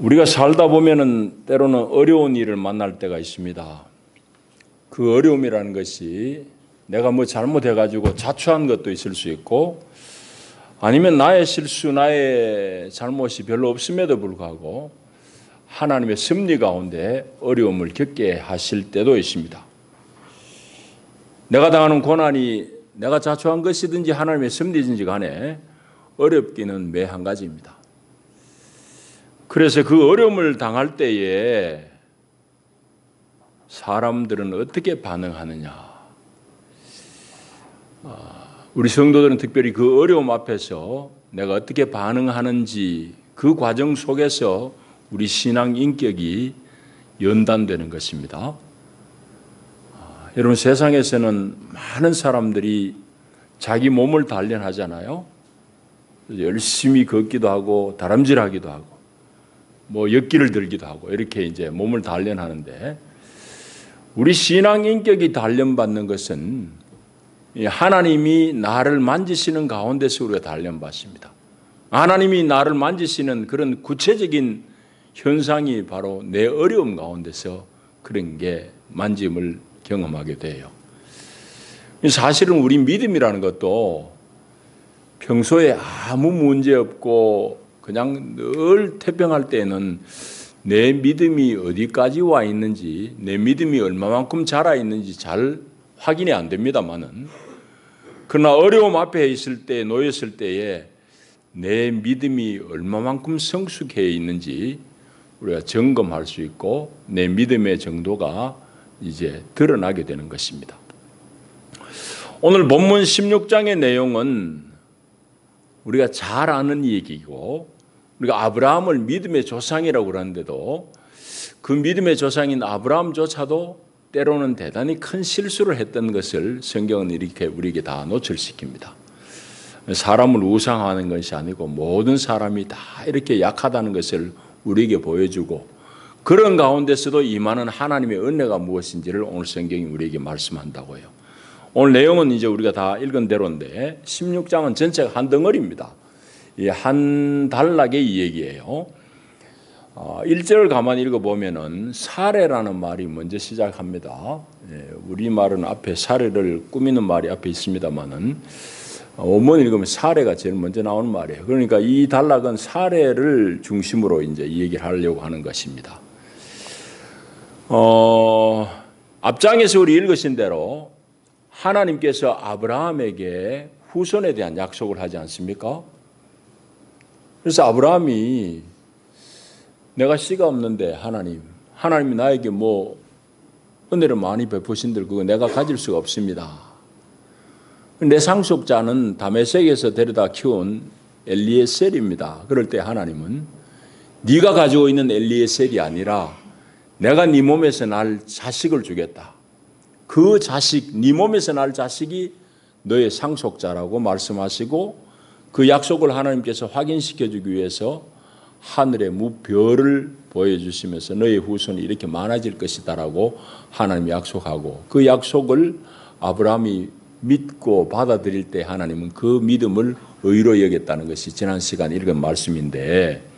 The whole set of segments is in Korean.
우리가 살다 보면은 때로는 어려운 일을 만날 때가 있습니다. 그 어려움이라는 것이 내가 뭐 잘못해가지고 자초한 것도 있을 수 있고 아니면 나의 실수, 나의 잘못이 별로 없음에도 불구하고 하나님의 섭리 가운데 어려움을 겪게 하실 때도 있습니다. 내가 당하는 고난이 내가 자초한 것이든지 하나님의 섭리든지 간에 어렵기는 매 한 가지입니다. 그래서 그 어려움을 당할 때에 사람들은 어떻게 반응하느냐. 우리 성도들은 특별히 그 어려움 앞에서 내가 어떻게 반응하는지 그 과정 속에서 우리 신앙 인격이 연단되는 것입니다. 여러분, 세상에서는 많은 사람들이 자기 몸을 단련하잖아요. 열심히 걷기도 하고 다람질하기도 하고 뭐 역기를 들기도 하고 이렇게 이제 몸을 단련하는데, 우리 신앙 인격이 단련받는 것은 하나님이 나를 만지시는 가운데서 우리가 단련받습니다. 하나님이 나를 만지시는 그런 구체적인 현상이 바로 내 어려움 가운데서 그런 게 만짐을 경험하게 돼요. 사실은 우리 믿음이라는 것도 평소에 아무 문제 없고 그냥 늘 태평할 때에는 내 믿음이 어디까지 와 있는지, 내 믿음이 얼마만큼 자라 있는지 잘 확인이 안 됩니다만은, 그러나 어려움 앞에 있을 때, 놓였을 때에 내 믿음이 얼마만큼 성숙해 있는지 우리가 점검할 수 있고 내 믿음의 정도가 이제 드러나게 되는 것입니다. 오늘 본문 16장의 내용은 우리가 잘 아는 얘기고, 우리가 아브라함을 믿음의 조상이라고 그러는데도 그 믿음의 조상인 아브라함조차도 때로는 대단히 큰 실수를 했던 것을 성경은 이렇게 우리에게 다 노출시킵니다. 사람을 우상화하는 것이 아니고 모든 사람이 다 이렇게 약하다는 것을 우리에게 보여주고, 그런 가운데서도 임하는 하나님의 은혜가 무엇인지를 오늘 성경이 우리에게 말씀한다고요. 오늘 내용은 이제 우리가 다 읽은 대로인데 16장은 전체가 한 덩어리입니다. 한 단락의 얘기예요. 1절을 가만히 읽어보면은 사례라는 말이 먼저 시작합니다. 우리말은 앞에 사례를 꾸미는 말이 앞에 있습니다만은 원문 읽으면 사례가 제일 먼저 나오는 말이에요. 그러니까 이 단락은 사례를 중심으로 이제 얘기를 하려고 하는 것입니다. 앞장에서 우리 읽으신 대로 하나님께서 아브라함에게 후손에 대한 약속을 하지 않습니까? 그래서 아브라함이 내가 씨가 없는데 하나님이 나에게 뭐 은혜를 많이 베푸신들 그거 내가 가질 수가 없습니다. 내 상속자는 다메섹에서 데려다 키운 엘리에셀입니다. 그럴 때 하나님은 네가 가지고 있는 엘리에셀이 아니라 내가 네 몸에서 날 자식을 주겠다. 그 자식, 네 몸에서 날 자식이 너의 상속자라고 말씀하시고, 그 약속을 하나님께서 확인시켜주기 위해서 하늘의 무별을 보여주시면서 너의 후손이 이렇게 많아질 것이다라고 하나님이 약속하고, 그 약속을 아브라함이 믿고 받아들일 때 하나님은 그 믿음을 의로 여겼다는 것이 지난 시간 읽은 말씀인데,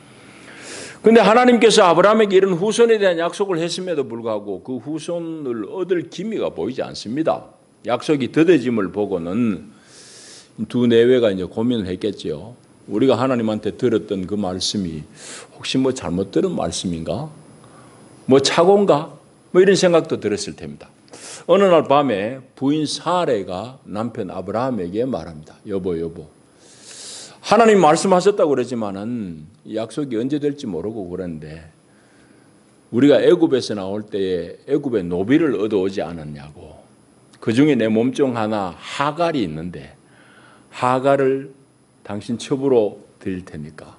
그런데 하나님께서 아브라함에게 이런 후손에 대한 약속을 했음에도 불구하고 그 후손을 얻을 기미가 보이지 않습니다. 약속이 더뎌짐을 보고는 두 내외가 이제 고민을 했겠죠. 우리가 하나님한테 들었던 그 말씀이 혹시 뭐 잘못 들은 말씀인가? 뭐 착오인가? 뭐 이런 생각도 들었을 테입니다. 어느 날 밤에 부인 사레가 남편 아브라함에게 말합니다. 여보. 하나님 말씀하셨다고 그러지만은 이 약속이 언제 될지 모르고 그랬는데 우리가 애굽에서 나올 때에 애굽의 노비를 얻어오지 않았냐고. 그 중에 내 몸종 하나 하갈이 있는데 하갈을 당신 첩으로 드릴 테니까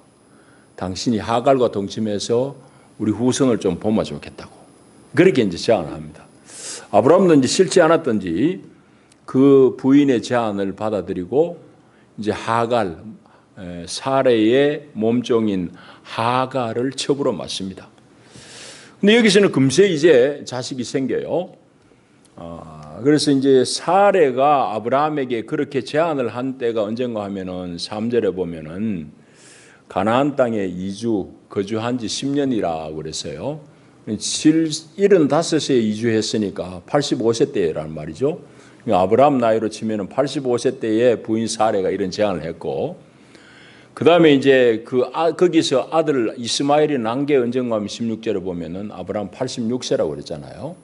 당신이 하갈과 동침해서 우리 후손을 좀 보면 좋겠다고. 그렇게 이제 제안을 합니다. 아브라함도 이제 싫지 않았던지 그 부인의 제안을 받아들이고 이제 하갈, 사레의 몸종인 하갈을 첩으로 맞습니다. 근데 여기서는 금세 이제 자식이 생겨요. 그래서 이제 사레가 아브라함에게 그렇게 제안을 한 때가 언젠가 하면은 3절에 보면은 가나안 땅에 거주한 지 10년이라고 그랬어요. 75세 이주했으니까 85세 때라는 말이죠. 아브라함 나이로 치면은 85세 때에 부인 사레가 이런 제안을 했고, 그 다음에 이제 거기서 아들 이스마엘이 난 게 언젠가 하면 16절에 보면은 아브라함 86세라고 그랬잖아요.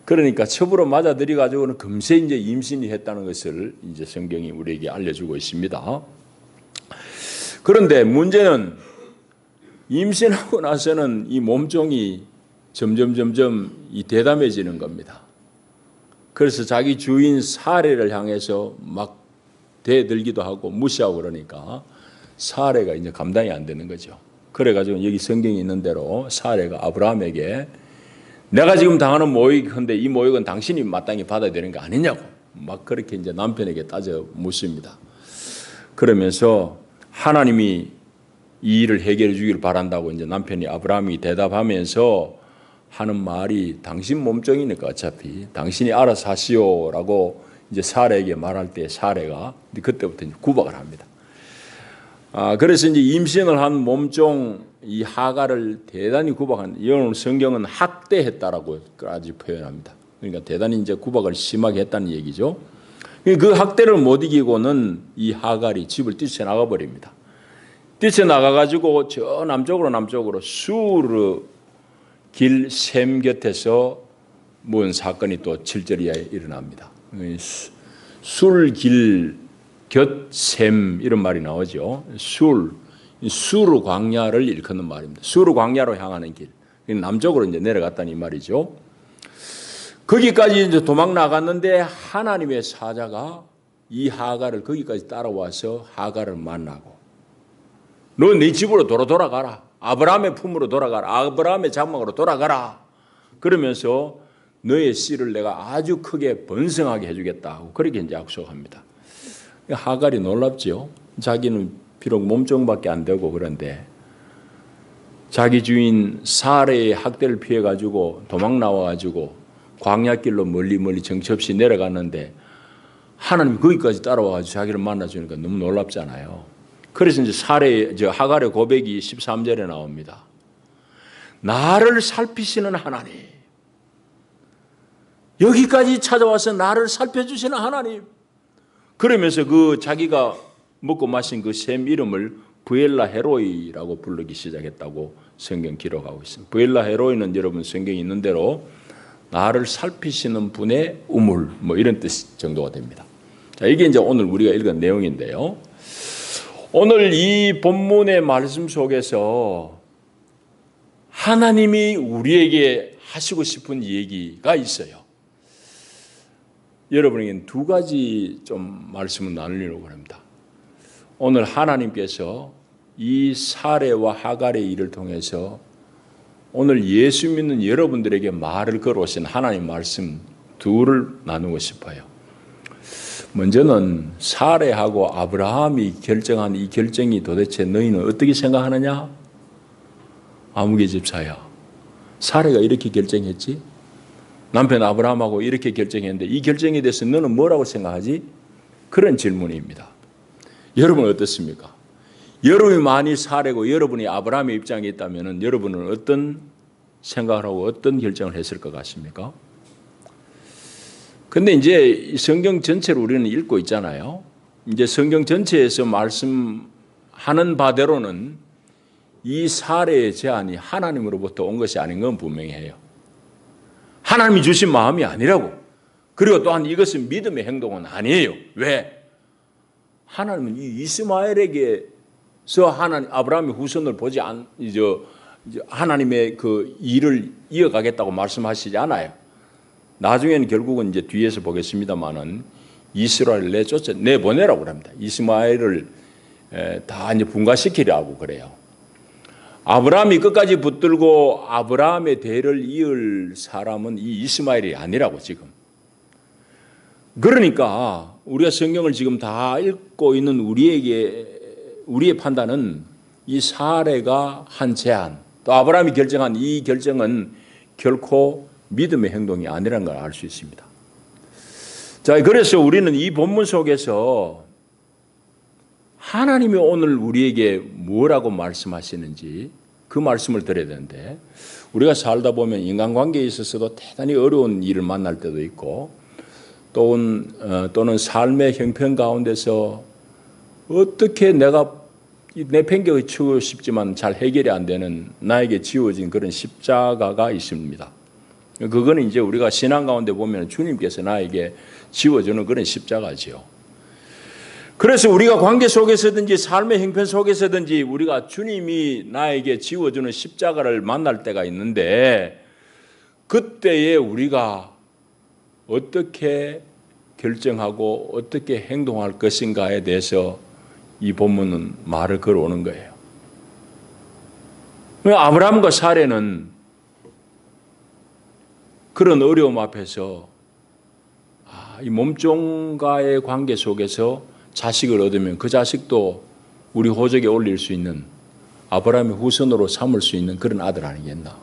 그러니까 첩으로 맞아들여가지고는 금세 이제 임신이 했다는 것을 이제 성경이 우리에게 알려주고 있습니다. 그런데 문제는 임신하고 나서는 이 몸종이 점점 이 대담해지는 겁니다. 그래서 자기 주인 사레를 향해서 막 대들기도 하고 무시하고 그러니까 사레가 이제 감당이 안 되는 거죠. 그래가지고 여기 성경에 있는 대로 사레가 아브라함에게 내가 지금 당하는 모욕인데 이 모욕은 당신이 마땅히 받아야 되는 거 아니냐고 막 그렇게 이제 남편에게 따져 묻습니다. 그러면서 하나님이 이 일을 해결해 주기를 바란다고 이제 남편이 아브라함이 대답하면서 하는 말이 당신 몸종이니까 어차피 당신이 알아서 하시오라고 이제 사레에게 말할 때 사레가 그때부터 이제 구박을 합니다. 그래서 이제 임신을 한 몸종 이 하가를 대단히 구박한, 이런 성경은 학대했다라고까지 표현합니다. 그러니까 대단히 이제 구박을 심하게 했다는 얘기죠. 그 학대를 못 이기고는 이 하갈이 집을 뛰쳐나가 버립니다. 뛰쳐나가가지고 저 남쪽으로 수르 길 샘 곁에서 뭔 사건이 또 7절에 일어납니다. 술길 곁 샘 이런 말이 나오죠. 수르 광야를 일컫는 말입니다. 수르 광야로 향하는 길. 남쪽으로 이제 내려갔다는 이 말이죠. 거기까지 이제 도망 나갔는데 하나님의 사자가 이 하갈을 거기까지 따라와서 하갈을 만나고 너 네 집으로 돌아가라. 아브라함의 품으로 돌아가라. 아브라함의 장막으로 돌아가라. 그러면서 너의 씨를 내가 아주 크게 번성하게 해주겠다고 그렇게 이제 약속합니다. 하갈이 놀랍죠. 자기는 비록 몸종밖에 안 되고 그런데 자기 주인 사레의 학대를 피해가지고 도망 나와가지고 광야길로 멀리 정처 없이 내려갔는데 하나님이 거기까지 따라와가지고 자기를 만나주니까 너무 놀랍잖아요. 그래서 이제 하갈의 고백이 13절에 나옵니다. 나를 살피시는 하나님, 여기까지 찾아와서 나를 살펴주시는 하나님. 그러면서 자기가 먹고 마신 그 샘 이름을 부엘라 헤로이라고 부르기 시작했다고 성경 기록하고 있습니다. 부엘라 헤로이는 여러분 성경에 있는 대로 나를 살피시는 분의 우물 뭐 이런 뜻 정도가 됩니다. 자, 이게 이제 오늘 우리가 읽은 내용인데요. 오늘 이 본문의 말씀 속에서 하나님이 우리에게 하시고 싶은 얘기가 있어요. 여러분에게는 두 가지 좀 말씀을 나누려고 합니다. 오늘 하나님께서 이 사레와 하갈의 일을 통해서 오늘 예수 믿는 여러분들에게 말을 걸어오신 하나님 말씀 둘을 나누고 싶어요. 먼저는 사레하고 아브라함이 결정한 이 결정이 도대체 너희는 어떻게 생각하느냐? 아무개 집사야. 사레가 이렇게 결정했지? 남편 아브라함하고 이렇게 결정했는데 이 결정에 대해서 너는 뭐라고 생각하지? 그런 질문입니다. 여러분은 어떻습니까? 여러분이 만일 사레고 여러분이 아브라함의 입장에 있다면 여러분은 어떤 생각을 하고 어떤 결정을 했을 것 같습니까? 근데 이제 성경 전체를 우리는 읽고 있잖아요. 이제 성경 전체에서 말씀하는 바대로는 이 사레의 제안이 하나님으로부터 온 것이 아닌 건 분명히 해요. 하나님이 주신 마음이 아니라고. 그리고 또한 이것은 믿음의 행동은 아니에요. 왜? 하나님은 이 이스마엘에게서 아브라함의 후손을 보지 하나님의 그 일을 이어가겠다고 말씀하시지 않아요. 나중에는 결국은 이제 뒤에서 보겠습니다만은 이스라엘을 내보내라고 합니다. 이스마엘을 다 이제 분가시키라고 그래요. 아브라함이 끝까지 붙들고 아브라함의 대를 이을 사람은 이 이스마엘이 아니라고 지금. 그러니까 우리가 성경을 지금 다 읽고 있는 우리의 판단은 이 사레가 한 제안, 또 아브라함이 결정한 이 결정은 결코 믿음의 행동이 아니라는 걸 알 수 있습니다. 자, 그래서 우리는 이 본문 속에서 하나님이 오늘 우리에게 뭐라고 말씀하시는지 그 말씀을 들어야 되는데, 우리가 살다 보면 인간관계에 있어서도 대단히 어려운 일을 만날 때도 있고, 또는 삶의 형편 가운데서 어떻게 내가 내팽개쳐 치고 싶지만 잘 해결이 안 되는 나에게 지워진 그런 십자가가 있습니다. 그거는 이제 우리가 신앙 가운데 보면 주님께서 나에게 지워주는 그런 십자가지요. 그래서 우리가 관계 속에서든지 삶의 형편 속에서든지 우리가 주님이 나에게 지워주는 십자가를 만날 때가 있는데, 그때에 우리가 어떻게 결정하고 어떻게 행동할 것인가에 대해서 이 본문은 말을 걸어오는 거예요. 아브라함과 사례는 그런 어려움 앞에서 이 몸종과의 관계 속에서 자식을 얻으면 그 자식도 우리 호적에 올릴 수 있는, 아브라함의 후손으로 삼을 수 있는 그런 아들 아니겠나.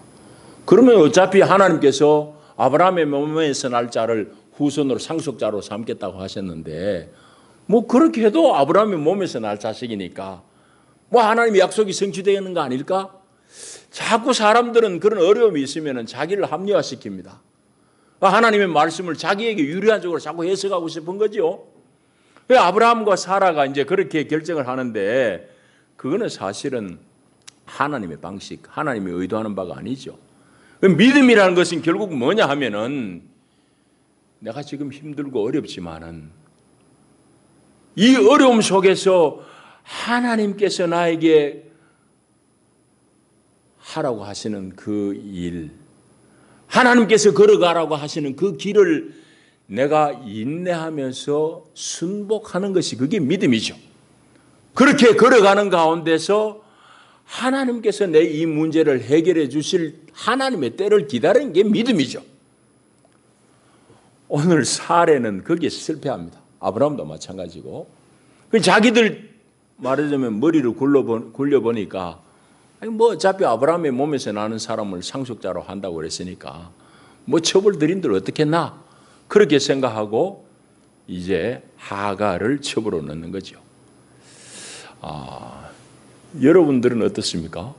그러면 어차피 하나님께서 아브라함의 몸에서 날 자를 후손으로 상속자로 삼겠다고 하셨는데, 뭐 그렇게 해도 아브라함의 몸에서 날 자식이니까 뭐 하나님의 약속이 성취되는 거 아닐까? 자꾸 사람들은 그런 어려움이 있으면 자기를 합리화시킵니다. 하나님의 말씀을 자기에게 유리한 쪽으로 자꾸 해석하고 싶은 거죠. 아브라함과 사라가 이제 그렇게 결정을 하는데, 그거는 사실은 하나님의 방식, 하나님이 의도하는 바가 아니죠. 믿음이라는 것은 결국 뭐냐 하면은, 내가 지금 힘들고 어렵지만은 이 어려움 속에서 하나님께서 나에게 하라고 하시는 그 일, 하나님께서 걸어가라고 하시는 그 길을 내가 인내하면서 순복하는 것이 그게 믿음이죠. 그렇게 걸어가는 가운데서 하나님께서 내 이 문제를 해결해 주실 하나님의 때를 기다리는 게 믿음이죠. 오늘 사례는 거기에 실패합니다. 아브라함도 마찬가지고. 자기들 말하자면 머리를 굴려보니까, 뭐 어차피 아브라함의 몸에서 나는 사람을 상속자로 한다고 그랬으니까 뭐 처벌 드린들 어떻겠나, 그렇게 생각하고 이제 하갈을 첩으로 넣는 거죠. 여러분들은 어떻습니까?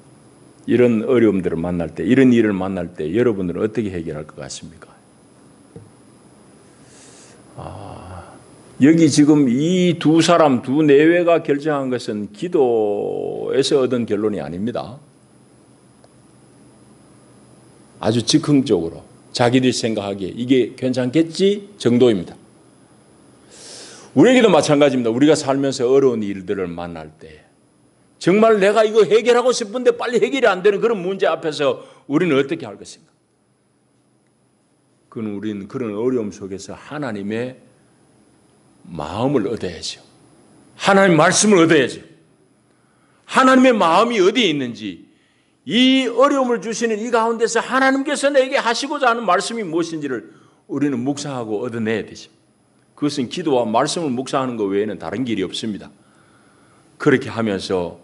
이런 어려움들을 만날 때, 이런 일을 만날 때 여러분들은 어떻게 해결할 것 같습니까? 여기 지금 이 두 사람, 두 내외가 결정한 것은 기도에서 얻은 결론이 아닙니다. 아주 즉흥적으로 자기들이 생각하기에 이게 괜찮겠지 정도입니다. 우리에게도 마찬가지입니다. 우리가 살면서 어려운 일들을 만날 때, 정말 내가 이거 해결하고 싶은데 빨리 해결이 안 되는 그런 문제 앞에서 우리는 어떻게 할 것인가? 그건 우리는 그런 어려움 속에서 하나님의 마음을 얻어야죠. 하나님의 말씀을 얻어야죠. 하나님의 마음이 어디에 있는지, 이 어려움을 주시는 이 가운데서 하나님께서 내게 하시고자 하는 말씀이 무엇인지를 우리는 묵상하고 얻어내야 되죠. 그것은 기도와 말씀을 묵상하는 것 외에는 다른 길이 없습니다. 그렇게 하면서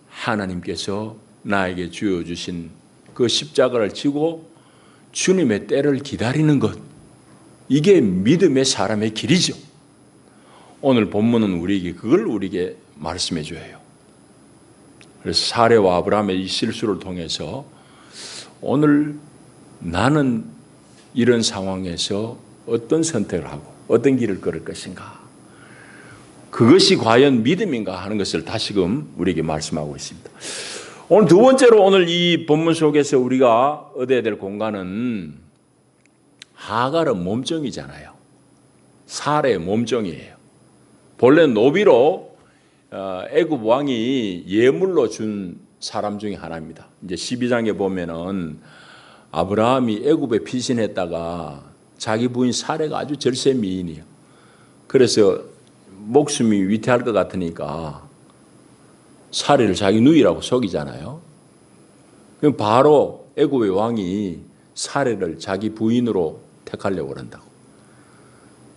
하나님께서 나에게 주어주신 그 십자가를 지고 주님의 때를 기다리는 것, 이게 믿음의 사람의 길이죠. 오늘 본문은 우리에게 말씀해 줘요. 그래서 사례와 아브라함의 이 실수를 통해서 오늘 나는 이런 상황에서 어떤 선택을 하고 어떤 길을 걸을 것인가, 그것이 과연 믿음인가 하는 것을 다시금 우리에게 말씀하고 있습니다. 오늘 두 번째로, 오늘 이 본문 속에서 우리가 얻어야 될 공간은 하갈은 몸종이잖아요. 사례의 몸종이에요. 본래 노비로 애굽 왕이 예물로 준 사람 중에 하나입니다. 이제 12장에 보면은 아브라함이 애굽에 피신했다가 자기 부인 사례가 아주 절세 미인이에요. 그래서 목숨이 위태할 것 같으니까 사례를 자기 누이라고 속이잖아요. 그럼 바로 애굽의 왕이 사례를 자기 부인으로 택하려고 그런다고.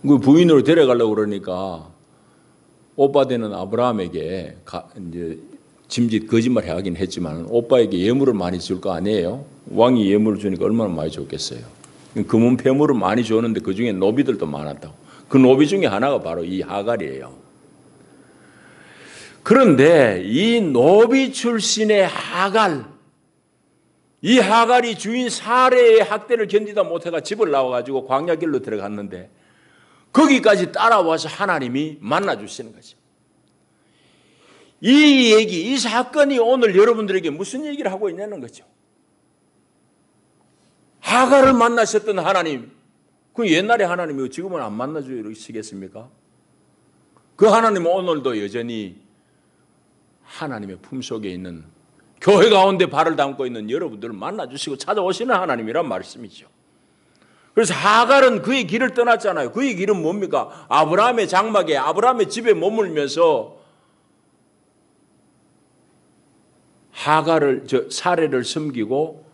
그 부인으로 데려가려고 그러니까 오빠 되는 아브라함에게 이제 짐짓 거짓말 해하긴 했지만 오빠에게 예물을 많이 줄 거 아니에요. 왕이 예물을 주니까 얼마나 많이 줬겠어요. 금은 폐물을 많이 줬는데 그 중에 노비들도 많았다고. 그 노비 중에 하나가 바로 이 하갈이에요. 그런데 이 노비 출신의 하갈, 이 하갈이 주인 사레의 학대를 견디다 못해가 집을 나와가지고 광야길로 들어갔는데 거기까지 따라와서 하나님이 만나주시는 거죠. 이 얘기, 이 사건이 오늘 여러분들에게 무슨 얘기를 하고 있냐는 거죠. 하갈을 만나셨던 하나님, 그 옛날에 하나님이 지금은 안 만나주시겠습니까? 그 하나님은 오늘도 여전히 하나님의 품속에 있는 교회 가운데 발을 담고 있는 여러분들을 만나주시고 찾아오시는 하나님이란 말씀이죠. 그래서 하갈은 그의 길을 떠났잖아요. 그의 길은 뭡니까? 아브라함의 장막에, 아브라함의 집에 머물면서 사레를 섬기고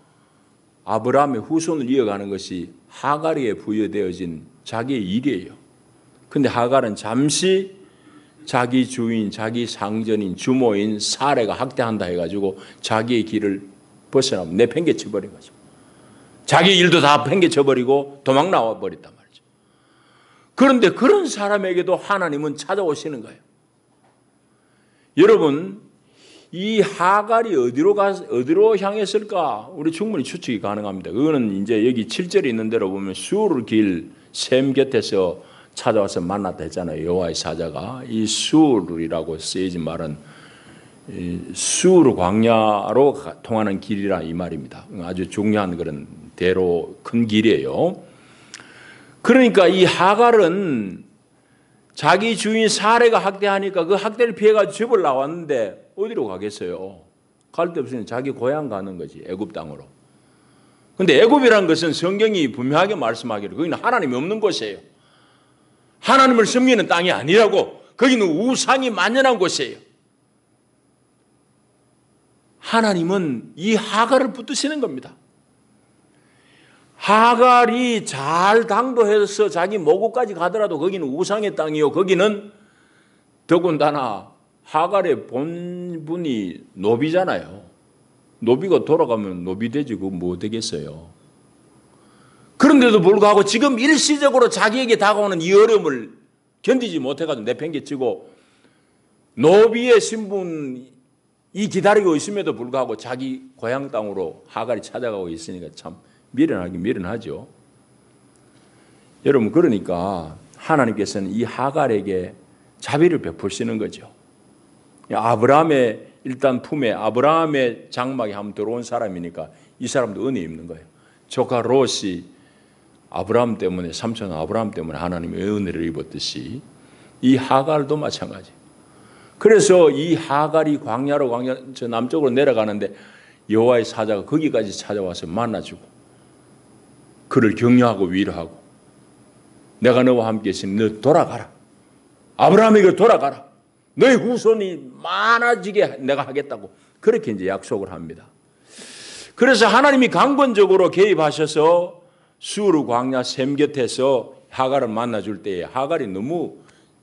아브라함의 후손을 이어가는 것이 하갈에게 부여되어진 자기의 일이에요. 그런데 하갈은 잠시 자기 주인, 자기 상전인, 주모인 사레가 학대한다 해가지고 자기의 길을 벗어나고 내팽개쳐버린 거죠. 자기 일도 다 팽개쳐버리고 도망 나와버렸단 말이죠. 그런데 그런 사람에게도 하나님은 찾아오시는 거예요. 여러분, 이 하갈이 어디로 향했을까? 우리 충분히 추측이 가능합니다. 그거는 이제 여기 7절에 있는 대로 보면 수르 길 샘 곁에서 찾아와서 만났다 했잖아요. 여호와의 사자가. 이 수르이라고 쓰여진 말은 수르 광야로 통하는 길이라 이 말입니다. 아주 중요한 그런 대로 큰 길이에요. 그러니까 이 하갈은 자기 주인 사레가 학대하니까 그 학대를 피해가지고 집을 나왔는데 어디로 가겠어요? 갈 데 없으니 자기 고향 가는 거지, 애굽 땅으로. 근데 애굽이라는 것은 성경이 분명하게 말씀하기를 거기는 하나님이 없는 곳이에요. 하나님을 섬기는 땅이 아니라고. 거기는 우상이 만연한 곳이에요. 하나님은 이 하갈을 붙드시는 겁니다. 하갈이 잘 당도해서 자기 모국까지 가더라도 거기는 우상의 땅이요. 거기는 더군다나 하갈의 본분이 노비잖아요. 노비가 돌아가면 노비 되지 그거 뭐 되겠어요. 그런데도 불구하고 지금 일시적으로 자기에게 다가오는 이 어려움을 견디지 못해가지고 내팽개치고 노비의 신분이 기다리고 있음에도 불구하고 자기 고향 땅으로 하갈이 찾아가고 있으니까 참 미련하긴 미련하죠. 여러분, 그러니까 하나님께서는 이 하갈에게 자비를 베푸시는 거죠. 아브라함의 일단 품에 아브라함의 장막에 한번 들어온 사람이니까 이 사람도 은혜 입는 거예요. 조카 롯이 아브라함 때문에, 삼촌 아브라함 때문에 하나님의 은혜를 입었듯이 이 하갈도 마찬가지. 그래서 이 하갈이 광야 저 남쪽으로 내려가는데 여호와의 사자가 거기까지 찾아와서 만나주고 그를 격려하고 위로하고 내가 너와 함께 있으니 너 돌아가라. 아브라함에게 돌아가라. 너의 후손이 많아지게 내가 하겠다고 그렇게 이제 약속을 합니다. 그래서 하나님이 강권적으로 개입하셔서 수르 광야 샘 곁에서 하갈을 만나줄 때에 하갈이 너무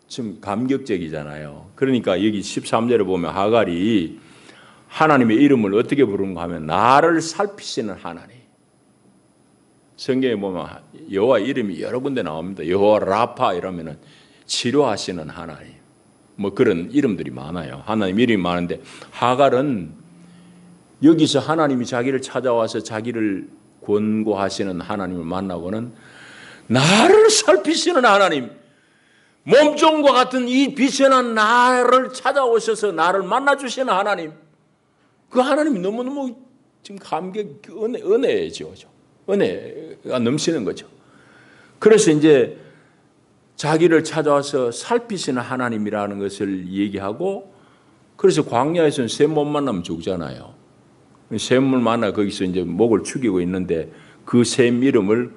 좀 감격적이잖아요. 그러니까 여기 13절에 보면 하갈이 하나님의 이름을 어떻게 부르는가 하면 나를 살피시는 하나님. 성경에 보면 여호와 이름이 여러 군데 나옵니다. 여호와 라파 이러면은 치료하시는 하나님. 뭐 그런 이름들이 많아요. 하나님 이름이 많은데 하갈은 여기서 하나님이 자기를 찾아와서 자기를 권고하시는 하나님을 만나고는 나를 살피시는 하나님, 몸종과 같은 이 비천한 나를 찾아오셔서 나를 만나주시는 하나님, 그 하나님이 너무너무 지금 은혜죠. 은혜가 넘치는 거죠. 그래서 이제 자기를 찾아와서 살피시는 하나님이라는 것을 얘기하고, 그래서 광야에서는 샘 못 만나면 죽잖아요. 샘을 만나 거기서 이제 목을 축이고 있는데 그 샘 이름을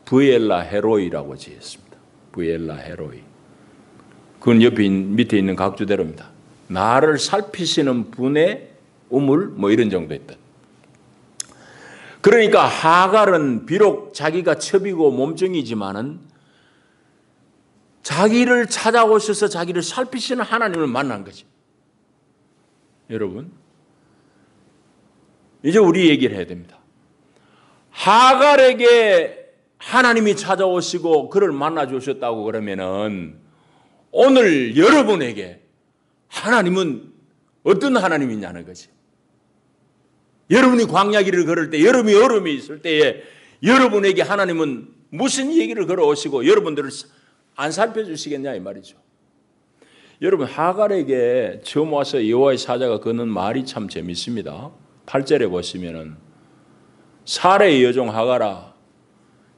브엘라 헤로이라고 지었습니다. 브엘라 헤로이. 그건 옆에 밑에 있는 각주대로입니다. 나를 살피시는 분의 우물 뭐 이런 정도였던. 그러니까 하갈은 비록 자기가 첩이고 몸종이지만은 자기를 찾아오셔서 자기를 살피시는 하나님을 만난 거지. 여러분, 이제 우리 얘기를 해야 됩니다. 하갈에게 하나님이 찾아오시고 그를 만나 주셨다고 그러면은 오늘 여러분에게 하나님은 어떤 하나님이냐는 거지. 여러분이 광야길을 걸을 때, 여러분이 어려움이 있을 때에 여러분에게 하나님은 무슨 얘기를 걸어오시고 여러분들을 안 살펴주시겠냐 이 말이죠. 여러분, 하갈에게 처음 와서 여호와의 사자가 거는 말이 참 재밌습니다. 8절에 보시면은 사레의 여종 하갈아,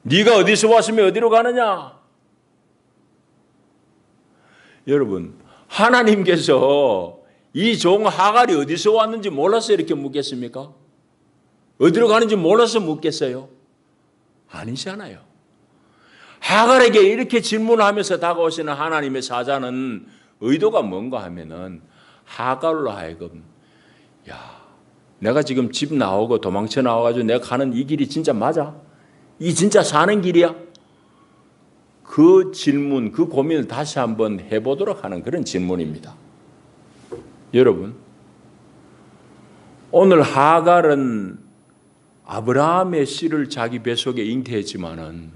네가 어디서 왔으며 어디로 가느냐? 여러분, 하나님께서 이 종 하갈이 어디서 왔는지 몰라서 이렇게 묻겠습니까? 어디로 가는지 몰라서 묻겠어요? 아니잖아요. 하갈에게 이렇게 질문하면서 다가오시는 하나님의 사자는 의도가 뭔가 하면은 하갈로 하여금, 야, 내가 지금 집 나오고 도망쳐 나와가지고 내가 가는 이 길이 진짜 맞아? 이 진짜 사는 길이야? 그 질문, 그 고민을 다시 한번 해보도록 하는 그런 질문입니다. 여러분, 오늘 하갈은 아브라함의 씨를 자기 뱃속에 잉태했지만은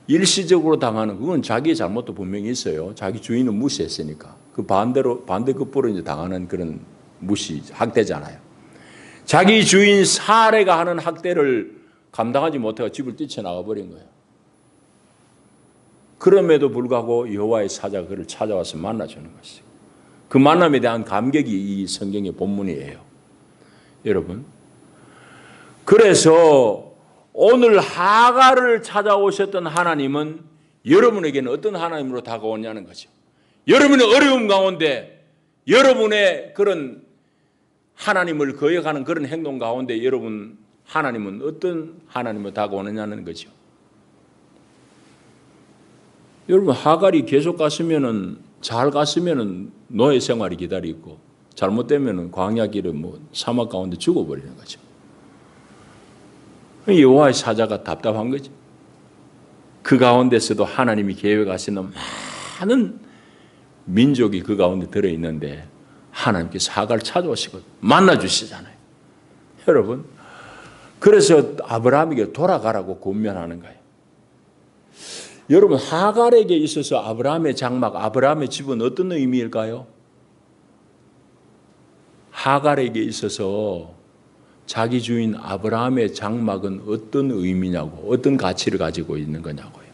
일시적으로 당하는, 그건 자기의 잘못도 분명히 있어요. 자기 주인은 무시했으니까. 그 반대급부로 이제 당하는 그런 무시, 학대잖아요. 자기 주인 사레가 하는 학대를 감당하지 못해서 집을 뛰쳐나가 버린 거예요. 그럼에도 불구하고 여호와의 사자가 그를 찾아와서 만나주는 것이에요. 그 만남에 대한 감격이 이 성경의 본문이에요. 여러분, 그래서 오늘 하갈을 찾아오셨던 하나님은 여러분에게는 어떤 하나님으로 다가오냐는 거죠. 여러분의 어려움 가운데, 여러분의 그런 하나님을 거역하는 그런 행동 가운데 여러분 하나님은 어떤 하나님으로 다가오느냐는 거죠. 여러분, 하갈이 계속 갔으면은, 잘 갔으면은 노예 생활이 기다리고, 잘못되면은 광야 길에 사막 가운데 죽어버리는 거죠. 여호와의 사자가 답답한 거죠. 그 가운데서도 하나님이 계획하시는 많은 민족이 그 가운데 들어있는데 하나님께서 하갈을 찾아오시고 만나주시잖아요. 여러분, 그래서 아브라함에게 돌아가라고 권면하는 거예요. 여러분, 하갈에게 있어서 아브라함의 장막, 아브라함의 집은 어떤 의미일까요? 하갈에게 있어서 자기 주인 아브라함의 장막은 어떤 의미냐고, 어떤 가치를 가지고 있는 거냐고요.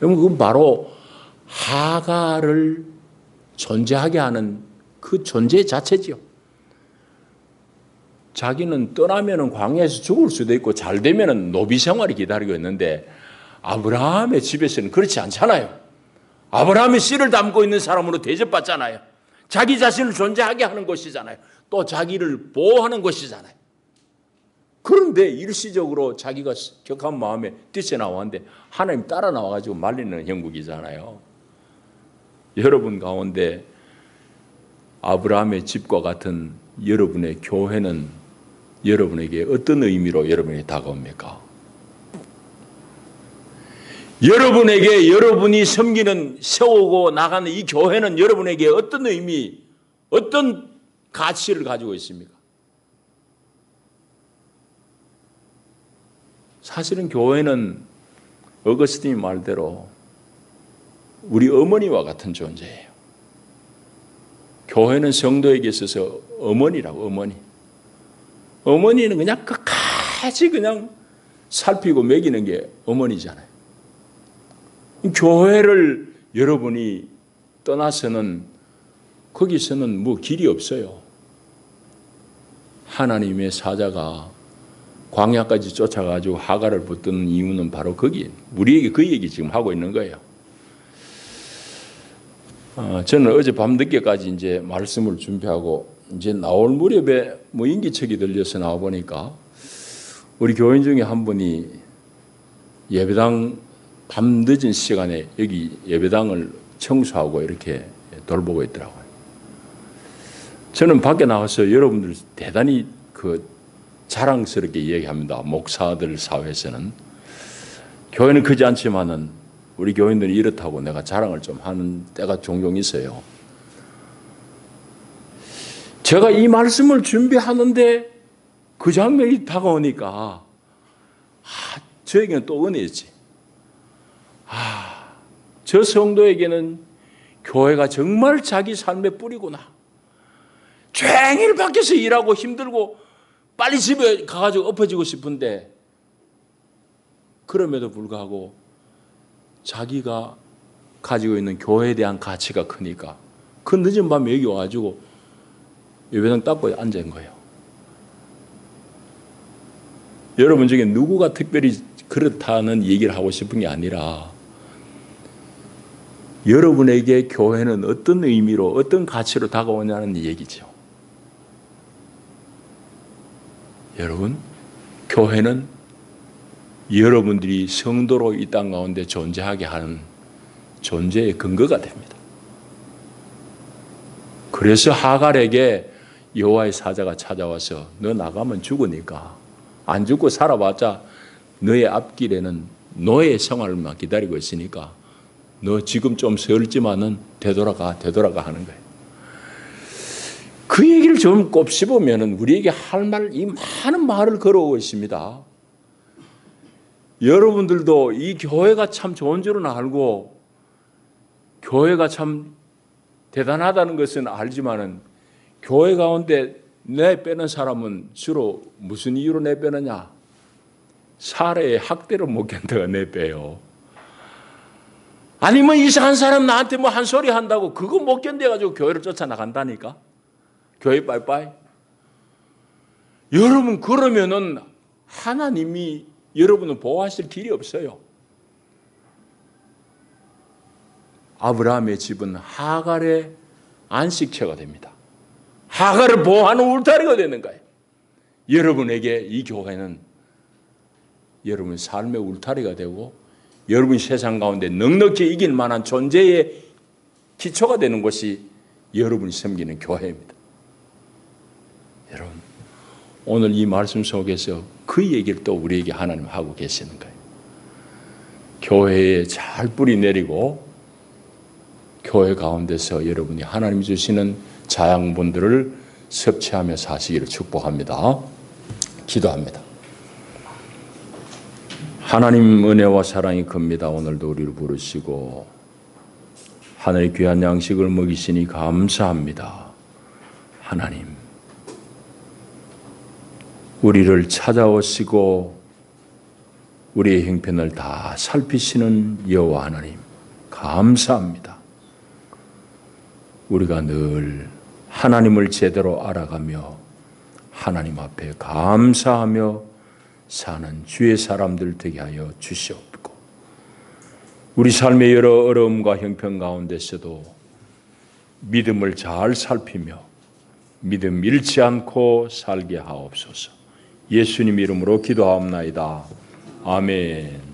여러분, 그건 바로 하갈을 존재하게 하는 그 존재 자체지요. 자기는 떠나면은 광야에서 죽을 수도 있고 잘 되면은 노비 생활이 기다리고 있는데 아브라함의 집에서는 그렇지 않잖아요. 아브라함의 씨를 담고 있는 사람으로 대접받잖아요. 자기 자신을 존재하게 하는 것이잖아요. 또 자기를 보호하는 것이잖아요. 그런데 일시적으로 자기가 격한 마음에 뛰쳐나왔는데 하나님 따라 나와가지고 말리는 형국이잖아요. 여러분 가운데 아브라함의 집과 같은 여러분의 교회는 여러분에게 어떤 의미로 여러분이 다가옵니까? 여러분에게 여러분이 섬기는, 세우고 나가는 이 교회는 여러분에게 어떤 의미, 어떤 가치를 가지고 있습니까? 사실은 교회는 어거스틴 말대로 우리 어머니와 같은 존재예요. 교회는 성도에게 있어서 어머니라고, 어머니. 어머니는 그냥 끝까지 그냥 살피고 먹이는 게 어머니잖아요. 교회를 여러분이 떠나서는 거기서는 뭐 길이 없어요. 하나님의 사자가 광야까지 쫓아가지고 하갈을 붙드는 이유는 바로 거기에, 우리에게 그 얘기 지금 하고 있는 거예요. 저는 어제 밤 늦게까지 이제 말씀을 준비하고 이제 나올 무렵에 인기척이 들려서 나와 보니까 우리 교인 중에 한 분이 예배당 밤 늦은 시간에 여기 예배당을 청소하고 이렇게 돌보고 있더라고요. 저는 밖에 나와서 여러분들 대단히 자랑스럽게 얘기합니다. 목사들 사회에서는. 교회는 크지 않지만은 우리 교인들이 이렇다고 내가 자랑을 좀 하는 때가 종종 있어요. 제가 이 말씀을 준비하는데 그 장면이 다가오니까 저에게는 또 은혜였지. 저 성도에게는 교회가 정말 자기 삶의 뿌리구나. 종일 밖에서 일하고 힘들고 빨리 집에 가가지고 엎어지고 싶은데 그럼에도 불구하고 자기가 가지고 있는 교회에 대한 가치가 크니까 그 늦은 밤에 여기 와가지고 예배당 닦고 앉은 거예요. 여러분 중에 누구가 특별히 그렇다는 얘기를 하고 싶은 게 아니라 여러분에게 교회는 어떤 의미로 어떤 가치로 다가오냐는 얘기죠. 여러분, 교회는 여러분들이 성도로 이 땅 가운데 존재하게 하는 존재의 근거가 됩니다. 그래서 하갈에게 여호와의 사자가 찾아와서 너 나가면 죽으니까 안 죽고 살아봤자 너의 앞길에는 노예의 생활만 기다리고 있으니까 너 지금 좀 설지만은 되돌아가 하는 거예요. 그 얘기를 좀 곱씹으면 우리에게 할 말, 이 많은 말을 걸어오고 있습니다. 여러분들도 이 교회가 참 좋은 줄은 알고 교회가 참 대단하다는 것은 알지만은 교회 가운데 내빼는 사람은 주로 무슨 이유로 내빼느냐? 사례의 학대를 못 견뎌가 내빼요. 아니면 이상한 사람 나한테 뭐 한 소리 한다고 그거 못 견뎌가지고 교회를 쫓아나간다니까? 교회 빠이빠이. 여러분 그러면은 하나님이 여러분을 보호하실 길이 없어요. 아브라함의 집은 하갈의 안식처가 됩니다. 하갈을 보호하는 울타리가 되는 거예요. 여러분에게 이 교회는 여러분 삶의 울타리가 되고 여러분 세상 가운데 넉넉히 이길 만한 존재의 기초가 되는 것이 여러분이 섬기는 교회입니다. 여러분 오늘 이 말씀 속에서 그 얘기를 또 우리에게 하나님 하고 계시는 거예요. 교회에 잘 뿌리 내리고 교회 가운데서 여러분이 하나님이 주시는 자양분들을 섭취하며 사시기를 축복합니다. 기도합니다. 하나님 은혜와 사랑이 큽니다. 오늘도 우리를 부르시고 하늘의 귀한 양식을 먹이시니 감사합니다. 하나님, 우리를 찾아오시고 우리의 형편을 다 살피시는 여호와 하나님, 감사합니다. 우리가 늘 하나님을 제대로 알아가며 하나님 앞에 감사하며 사는 주의 사람들 되게 하여 주시옵고 우리 삶의 여러 어려움과 형편 가운데서도 믿음을 잘 살피며 믿음 잃지 않고 살게 하옵소서. 예수님 이름으로 기도하옵나이다. 아멘.